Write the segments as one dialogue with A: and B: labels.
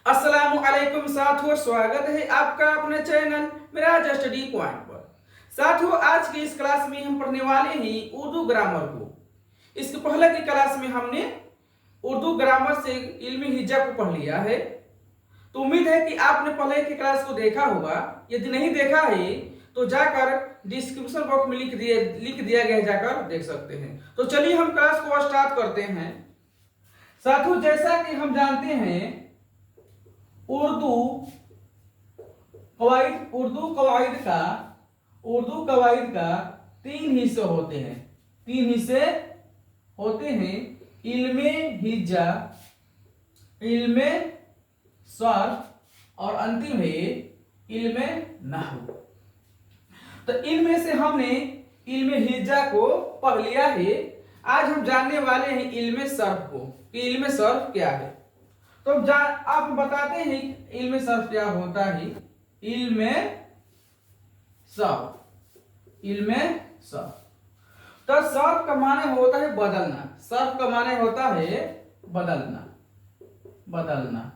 A: अस्सलामुअलैकुम साथियों, स्वागत है आपका अपने चैनल मिराज स्टडी पॉइंट पर। साथियों, आज की इस क्लास में हम पढ़ने वाले हैं उर्दू ग्रामर को। इसके पहले की क्लास में हमने उर्दू ग्रामर से इल्मी हिज्जा को पढ़ लिया है, तो उम्मीद है कि आपने पहले की क्लास को देखा होगा। यदि नहीं देखा है तो जाकर डिस्क्रिप्शन बॉक्स में लिख दिया गया है, जाकर देख सकते हैं। तो चलिए हम क्लास को स्टार्ट करते हैं। साथियों, जैसा कि हम जानते हैं उर्दू कवायद का तीन हिस्से होते हैं। इल्मे हिज्जा, इल्मे सर्फ और अंतिम है इल्मे नहव। तो इनमें से हमने इल्मे हिज्जा को पढ़ लिया है। आज हम जानने वाले हैं इल्मे सर्फ को कि इल्मे सर्फ क्या है। तो आप बताते हैं इल्मे सर्फ क्या होता है। इल्मे सर्फ तो सर्फ का माने होता है बदलना। सर्फ का माने होता है बदलना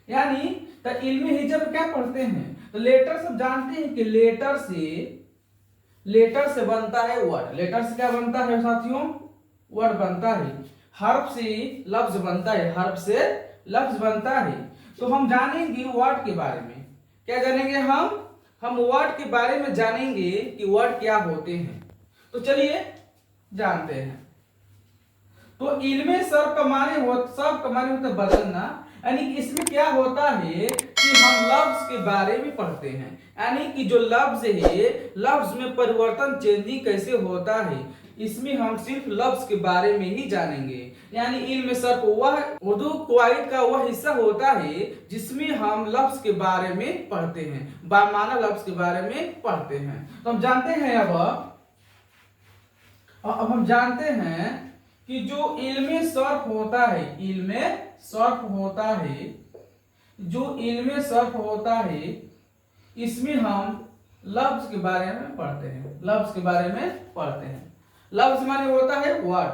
A: यानी तो इल्मे हिज्जा में क्या पढ़ते हैं। तो लेटर सब जानते हैं कि लेटर से बनता है वर्ड। लेटर से क्या बनता है साथियों? वर्ड बनता है। हर्फ से लफ्ज बनता है। तो हम जानेंगे वर्ड के बारे में। क्या जानेंगे हम वर्ड के बारे में जानेंगे कि वर्ड क्या होते हैं। तो चलिए जानते हैं। तो इल्मे सर्फ का माने होता है बदलना। यानी कि इसमें क्या होता है कि हम लफ्ज के बारे में पढ़ते हैं। यानी कि जो लफ्ज है, लफ्ज में परिवर्तन चेंजिंग कैसे होता है, इसमें हम सिर्फ लफ्ज के बारे में ही जानेंगे। यानी इल्म सर्फ वह उर्दू कवायद का वह हिस्सा होता है जिसमें हम लफ्ज के बारे में पढ़ते हैं, बामाना लफ्ज के बारे में पढ़ते हैं। तो हम जानते हैं अब हम जानते हैं कि जो इल्मे सर्फ होता है इसमें हम लफ्ज के बारे में पढ़ते हैं। लफ्ज माने होता है वर्ड,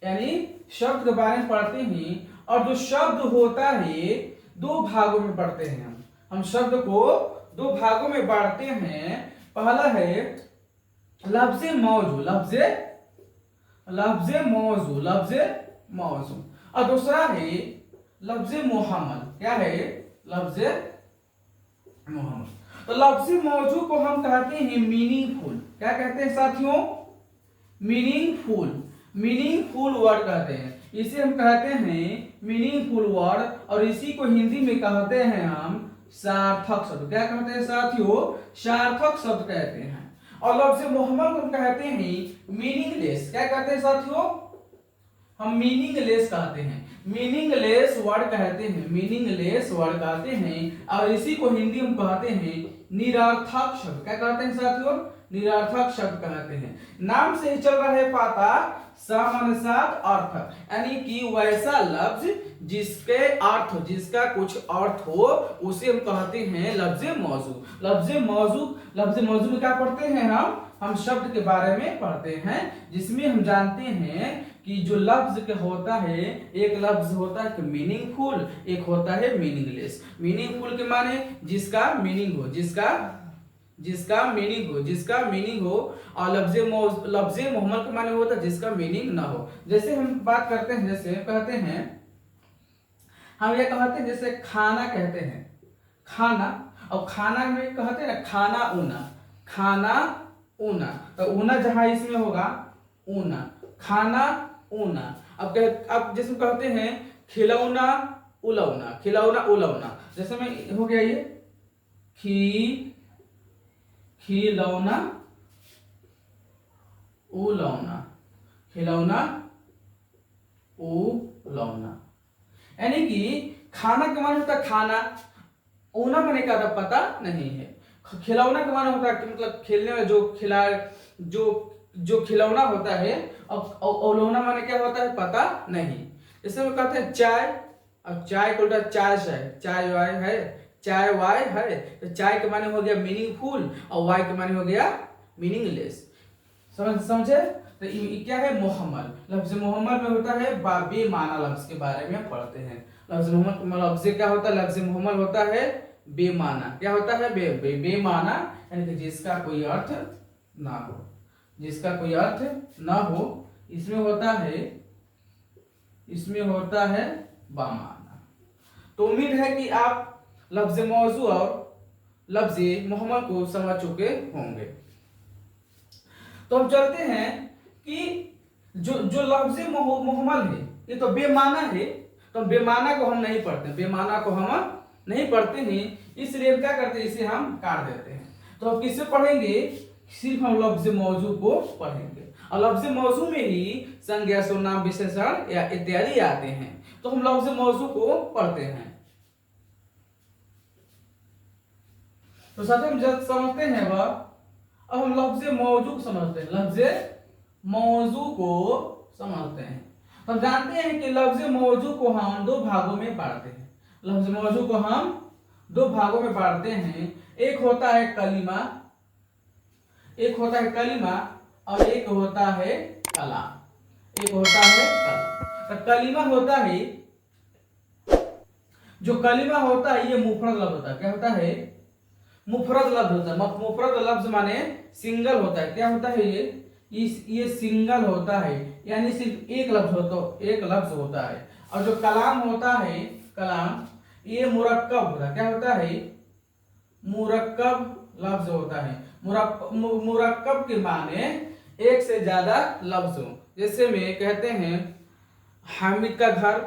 A: यानी शब्द के बारे में पढ़ते हैं। और जो शब्द होता है दो भागों में पढ़ते हैं। हम शब्द को दो भागों में बांटते हैं। पहला है लफ्ज़ मौजू और दूसरा है लफ्ज़ मुहम्मल। क्या है? लफ्ज़ मुहम्मद। तो लफ्ज़ मौजू को हम कहते हैं मीनिंगफुल। क्या कहते हैं साथियों? मीनिंगफुल वर्ड कहते हैं। इसे हम कहते हैं मीनिंगफुल वर्ड और इसी को हिंदी में कहते हैं हम सार्थक शब्द। क्या कहते हैं साथियों? सार्थक शब्द कहते हैं। और लफ्ज़ मुहम्मद को हम कहते हैं मीनिंगलेस। क्या कहते हैं साथियों? हम मीनिंगलेस कहते हैं। मीनिंगलेस वर्ड कहते हैं और इसी को हिंदी में कहते हैं निरर्थक शब्द। क्या कहते हैं साथियों? निरर्थक शब्द कहते हैं। नाम से ही चल रहा है पता, सामान्यतः अर्थ, यानी कि वैसा लफ्ज जिसका कुछ अर्थ हो उसे हम कहते हैं लफ्ज़ मौजू। लफ्ज़ मौजू में क्या पढ़ते हैं हम शब्द के बारे में पढ़ते हैं, जिसमें हम जानते हैं कि जो लफ्ज होता है, एक लफ्ज होता है मीनिंगफुल, एक होता है मीनिंगलेस। मीनिंगफुल के माने जिसका मीनिंग हो और लफ्ज मोहम्मद के माने होता है जिसका मीनिंग ना हो। जैसे हम बात करते हैं, जैसे कहते हैं हम ये कहते हैं, जैसे खाना कहते हैं खाना, और खाना में कहते हैं ना खाना ऊना। तो ऊना जहां इसमें होगा ऊना, खाना ऊना। अब जैसे कहते हैं खिलौना उलौना। जैसे में हो गया ये खिलौना उलौना। यानी कि खाना का माने होता है खाना, ऊना माने क्या होता पता नहीं है। खिलौना का माने होता है मतलब खेलने में जो खिलौना होता है, और उलौना माने क्या होता है पता नहीं। जैसे में कहते हैं चाय, और चाय को उल्टा चाय वाय है। तो चाय के माने हो गया मीनिंगफुल और वाय के माने हो गया मीनिंगलेस। समझे? तो ये क्या है, मुहम्मल। लफ्ज मुहम्मल में होता है बेमाना लफ्ज के बारे में हम पढ़ते हैं। लफ्ज मुहम्मल लफ्ज क्या होता है, लफ्ज मुहम्मल होता है बेमाना। क्या होता है, बेमाना, यानी कि जिसका कोई अर्थ ना हो, जिसका कोई अर्थ ना हो। इसमें होता है बामाना। तो उम्मीद है कि आप लफ्ज मौजू और लफ्ज मुहम्मल को समझ चुके होंगे। तो हम चलते हैं कि जो जो लफ्ज मुहम्मल है ये तो बेमाना है, तो बेमाना को हम नहीं पढ़ते, बेमाना को हम नहीं पढ़ते हैं, इसलिए क्या करते हैं, इसे हम काट देते हैं। तो अब किससे पढ़ेंगे, सिर्फ हम लफ्ज मौजू को पढ़ेंगे। और लफ्ज मौजू में ही संज्ञा, सर्वनाम, विशेषण या इत्यादि आते हैं। तो हम लफ्ज मौजू को पढ़ते हैं। तो साथ हम जब समझते हैं वह, अब हम लफ्ज मौजू को समझते हैं, लफ्ज मौजू को समझते हैं। हम जानते हैं कि लफ्ज मौजू को हम दो भागों में बांटते हैं। लफ्ज मौजू को हम दो भागों में बांटते हैं। एक होता है कलिमा, एक होता है कलिमा और एक होता है कलाम। एक होता है कलाम। तो कलिमा होता है, जो कलिमा होता है ये मुफरद लफ्ज होता है। क्या होता है, मुफरद लफ्ज होता है। मुफरद लफ्ज माने सिंगल होता है। क्या होता है ये सिंगल होता है, यानी सिर्फ एक लफ्ज होता है। और जो कलाम होता है, कलाम ये मुरक्कब होता है। क्या होता है, मुरक्कब लफ्ज होता है। मुरक्कब के माने एक से ज्यादा लफ्ज हो। जैसे में कहते हैं हामिद का घर,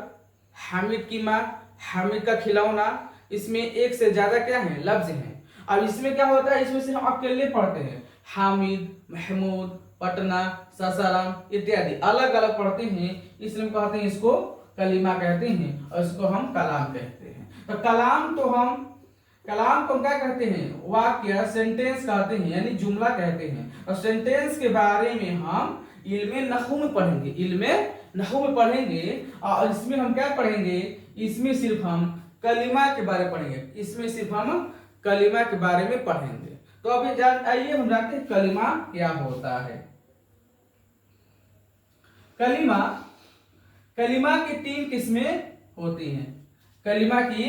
A: हामिद की माँ, हामिद का खिलौना, इसमें एक से ज्यादा क्या है, लफ्ज हैं। अब इसमें क्या होता है, इसमें से हम अकेले पढ़ते हैं, हामिद, महमूद, पटना, सासाराम इत्यादि अलग अलग पढ़ते हैं, इसलिए कहते हैं इसको कलिमा कहते हैं और इसको हम कलाम कहते हैं। तो कलाम को हम क्या कहते हैं, वाक्य, सेंटेंस कहते हैं, यानी जुमला कहते हैं। और सेंटेंस के बारे में हम इल्मे नहू में पढ़ेंगे, इल्मे नहू में पढ़ेंगे। और इसमें हम क्या पढ़ेंगे, इसमें सिर्फ हम कलिमा के बारे में पढ़ेंगे, इसमें सिर्फ हम कलिमा के बारे में पढ़ेंगे। तो अभी आइए हम जानते हैं कलिमा क्या होता है। कलिमा की तीन किस्में होती हैं। कलिमा की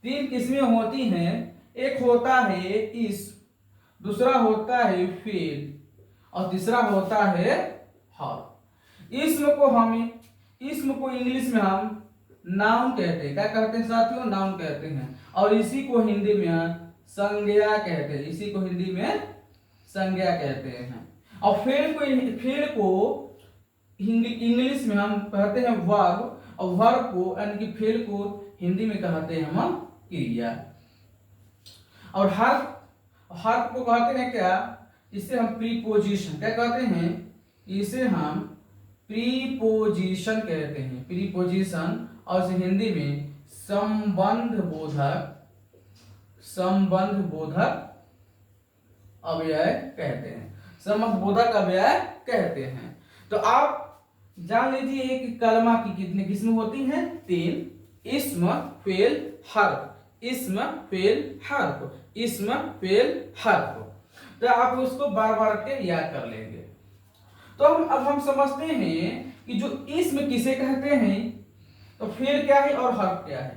A: तीन किस्में होती हैं। एक होता है इस्म, दूसरा होता है फेल और तीसरा होता है हर्फ। इस्म को इंग्लिश में हम नाउन कहते हैं। क्या कहते हैं साथियों, नाउन कहते हैं। और इसी को हिंदी में संज्ञा कहते हैं, इसी को हिंदी में संज्ञा कहते हैं। और फेल को इंग्लिश में हम कहते हैं वर्ब, और वर्ब को यानी कि फेल को हिंदी में कहते हैं हम क्रिया। और हर्फ को कहते हैं क्या, इसे हम प्रीपोजिशन, क्या कहते हैं, इसे हम प्रीपोजिशन कहते हैं, प्रीपोजिशन। और इसे हिंदी में संबंध बोधक अव्यय कहते हैं, संबंध बोधक अव्यय कहते हैं। तो आप जान लीजिए कि कलमा की कितनी किस्में होती हैं, तीन, इस्म, फेल, हर्फ, इस्म, फेल, हर्फ, इस्म, फेल, हर्फ। तो आप उसको बार बार के याद कर लेंगे। तो अब हम समझते हैं कि जो इस्म किसे कहते हैं, तो फेल क्या है और हर्फ क्या है।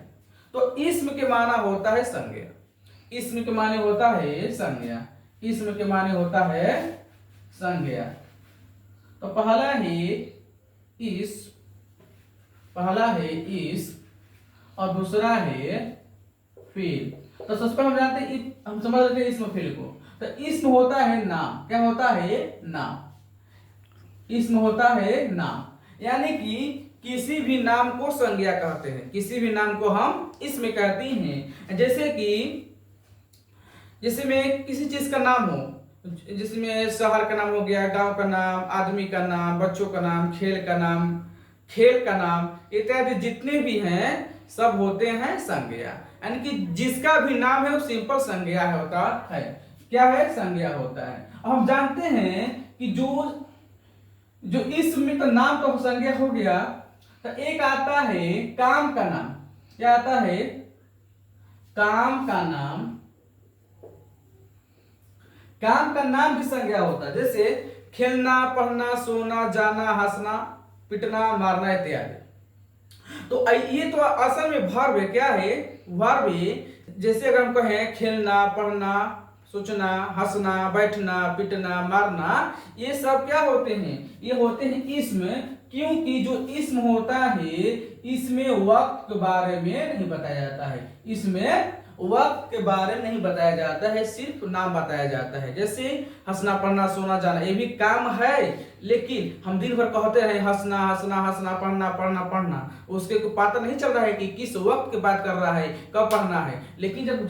A: तो इस्म के माना होता है संज्ञा, इस्म के माने होता है संज्ञा, इस्म के माने होता है संज्ञा। तो पहला है इस्म और दूसरा है फेल। तो सबसे पहले हम जानते हैं, हम समझ लेते हैं इस्म फेल को। तो इस्म होता है नाम, क्या होता है, नाम, इस्म होता है नाम, यानी कि किसी भी नाम को संज्ञा कहते हैं, किसी भी नाम को हम इस्म कहते हैं। जैसे में किसी चीज का नाम हो, जिसमें शहर का नाम हो गया, गांव का नाम, आदमी का नाम, बच्चों का नाम, खेल का नाम इत्यादि जितने भी हैं सब होते हैं संज्ञा। यानी कि जिसका भी नाम है वो सिंपल संज्ञा होता है। क्या है, संज्ञा होता है। हम जानते हैं कि जो इस्म तो नाम तो संज्ञा हो गया, तो एक आता है काम का नाम। क्या आता है, काम का नाम। काम का नाम भी संज्ञा होता है। जैसे खेलना, पढ़ना, सोना, जाना, हंसना, पिटना, मारना इत्यादि। तो ये तो असल में वर्ब है। क्या है? वर्ब है। जैसे अगर हम कहें खेलना, पढ़ना, सोचना, हंसना, बैठना, पिटना, मारना, ये सब क्या होते हैं? ये होते हैं इसम। क्योंकि जो इसम होता है इसमें वक्त के बारे में नहीं बताया जाता है, इसमें वक्त के बारे में नहीं बताया जाता है, सिर्फ नाम बताया जाता है। जैसे हंसना, पढ़ना, सोना, जाना, ये भी काम है, लेकिन हम दिन भर कहते रहे हंसना हंसना हंसना, पढ़ना पढ़ना पढ़ना, उसके को पता नहीं चल रहा है कि किस वक्त की बात कर रहा है, कब पढ़ना है। लेकिन जब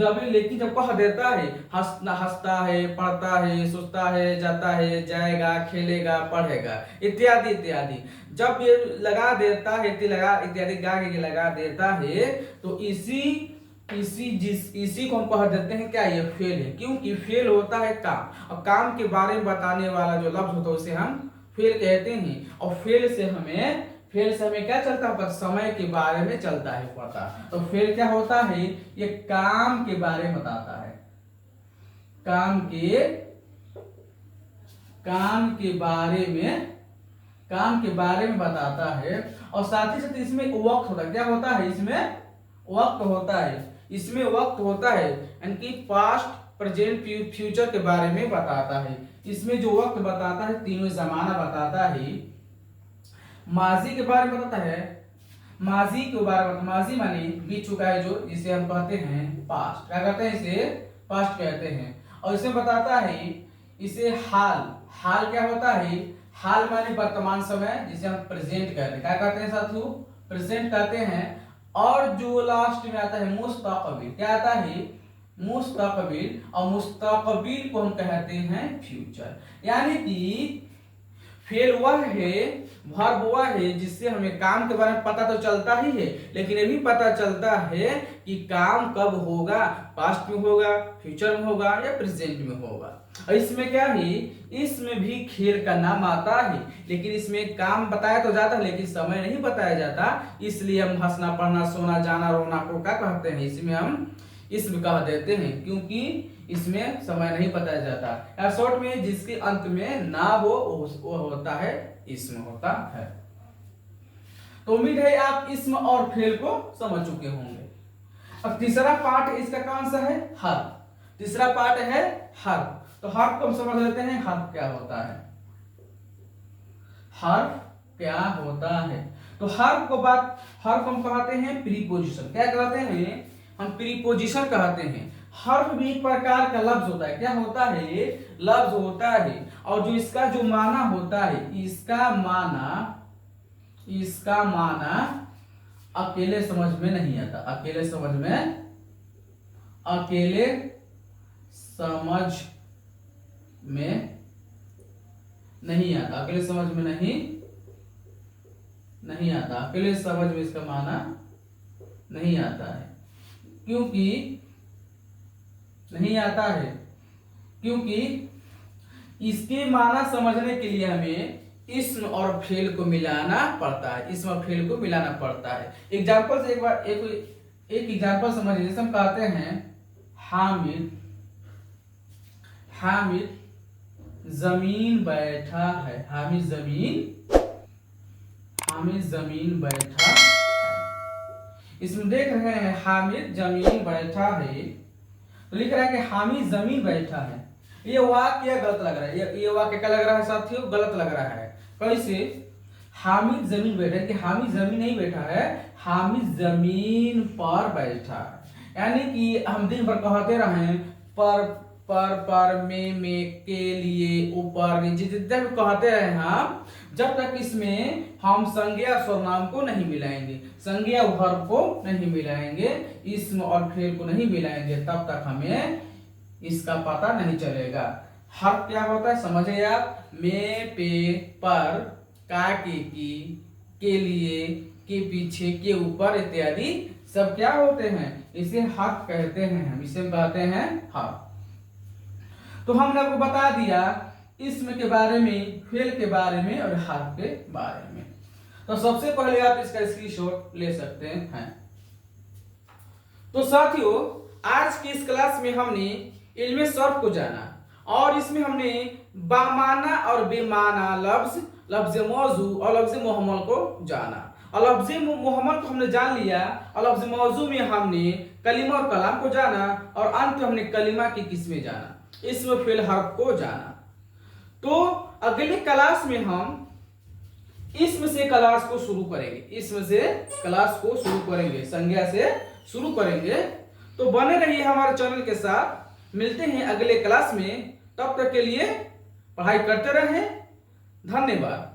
A: कह देता है हंसना, हंसता है, पढ़ता है, सोचता है, जाता है, जाएगा, खेलेगा, पढ़ेगा इत्यादि इत्यादि, जब ये लगा देता है इत्यादि गा के लगा देता है, तो इसी को हम कह देते हैं क्या? ये फेल है। क्योंकि फेल होता है काम, और काम के बारे में बताने वाला जो लफ्ज होता है उसे हम फेल कहते हैं। और फेल से हमें क्या चलता है? समय के बारे में चलता है पता। तो फेल क्या होता है? ये काम के बारे में बताता है, काम के बारे में बताता है। और साथ ही साथ इसमें वक्त होता है। क्या होता है? इसमें वक्त होता है, यानी कि पास्ट, प्रेजेंट, फ्यूचर के बारे में बताता है। इसमें जो वक्त बताता है तीनों जमाना बताता है, माजी के बारे में बताता है, माजी माने बीत चुका है जो, जिसे हम कहते हैं पास्ट। क्या कहते हैं? इसे पास्ट कहते हैं। और इसमें बताता है इसे हाल क्या होता है? हाल माने वर्तमान समय, जिसे हम प्रेजेंट कहते हैं। क्या कहते हैं साथियों? प्रेजेंट कहते हैं। और जो लास्ट में आता है मुस्तकबिल, क्या आता है? मुस्तकबिल। और मुस्तकबिल को हम कहते हैं फ्यूचर। यानी कि फेल वह है, वर्ब वह है जिससे हमें काम के बारे में पता तो चलता ही है, लेकिन ये भी पता चलता है कि काम कब होगा, पास्ट में होगा, फ्यूचर में होगा, या प्रेजेंट में होगा। और इसमें क्या है? इसमें भी खेल का नाम आता है, लेकिन इसमें काम बताया तो जाता है लेकिन समय नहीं बताया जाता। इसलिए हम हंसना, पढ़ना, सोना, जाना, रोना को क्या कहते हैं? इसमें हम इसमें कह देते हैं, क्योंकि इसमें समय नहीं बताया जाता। या शॉर्ट में जिसके अंत में ना हो वो होता है इसम होता है। तो उम्मीद है आप इसम और फेल को समझ चुके होंगे। अब तीसरा पार्ट इसका कौन सा है? हर्फ। तीसरा पार्ट है हर्फ। तो हर्फ को हम समझ लेते हैं, हर्फ क्या होता है। हर्फ क्या होता है? तो हर्फ हम कहते हैं प्रीपोजिशन। क्या कहते हैं? हम प्रीपोजिशन कहते हैं। हर्फ भी एक प्रकार का लफ्ज होता है। क्या होता है? लफ्ज होता है। और जो इसका जो माना होता है, इसका माना अकेले समझ में नहीं आता। अकेले समझ में नहीं आता। अकेले समझ में नहीं आता। अकेले समझ में इसका माना नहीं आता है। क्योंकि नहीं आता है, क्योंकि इसके माना समझने के लिए हमें इसम और फेल को मिलाना पड़ता है। इसम और फेल को मिलाना पड़ता है। एग्जाम्पल से एक एग्जाम्पल समझिए। जैसे हम कहते हैं हामिद जमीन बैठा है। हामिद जमीन बैठा है। इसमें देख रहे हैं हामिद जमीन बैठा है, तो लिख रहा है कि हामिद जमीन बैठा है। ये वाक्य गलत लग रहा है। ये वाक्य क्या लग रहा है साथियों? गलत लग रहा है। कैसे? हामिद जमीन बैठा है, कि हामिद जमीन नहीं बैठा है, हामिद जमीन पर बैठा है। यानी कि हम दिन भर कहते रहे पर में के लिए, ऊपर, नीचे, जितने भी कहते रहे हम, जब तक इसमें हम संज्ञा सर्वनाम को नहीं मिलाएंगे, संज्ञा वर्ब को नहीं मिलाएंगे, इसम और फेल को नहीं मिलाएंगे, तब तक हमें इसका पता नहीं चलेगा। हर्फ क्या होता है समझिए आप? में, पे, पर, का, के लिए, के पीछे, के ऊपर इत्यादि सब क्या होते हैं? इसे हर्फ कहते हैं। हम इसे कहते हैं हर्फ। तो हमने आपको बता दिया इसम के बारे में, फेल के बारे में और हर्फ के बारे में। तो सबसे पहले आप इसका स्क्रीनशॉट ले सकते हैं। तो साथियों, आज की इस क्लास में हमने इल्मे सर्फ को जाना, और इसमें हमने बामाना और बेमाना लफ्ज, लफ्ज मौजू और लफ्ज मुहम्मल को जाना। और लफ्ज मुहम्मल को हमने जान लिया और लफ्ज मौजू में हमने कलिमा और कलाम को जाना और अंत में हमने कलिमा की किस्में जाना, इस्म फिल हर्फ को जाना। तो अगली क्लास में हम इसम से क्लास को शुरू करेंगे, इसम से क्लास को शुरू करेंगे, संज्ञा से शुरू करेंगे। तो बने रहिए हमारे चैनल के साथ, मिलते हैं अगले क्लास में। तब तक के लिए पढ़ाई करते रहें। धन्यवाद।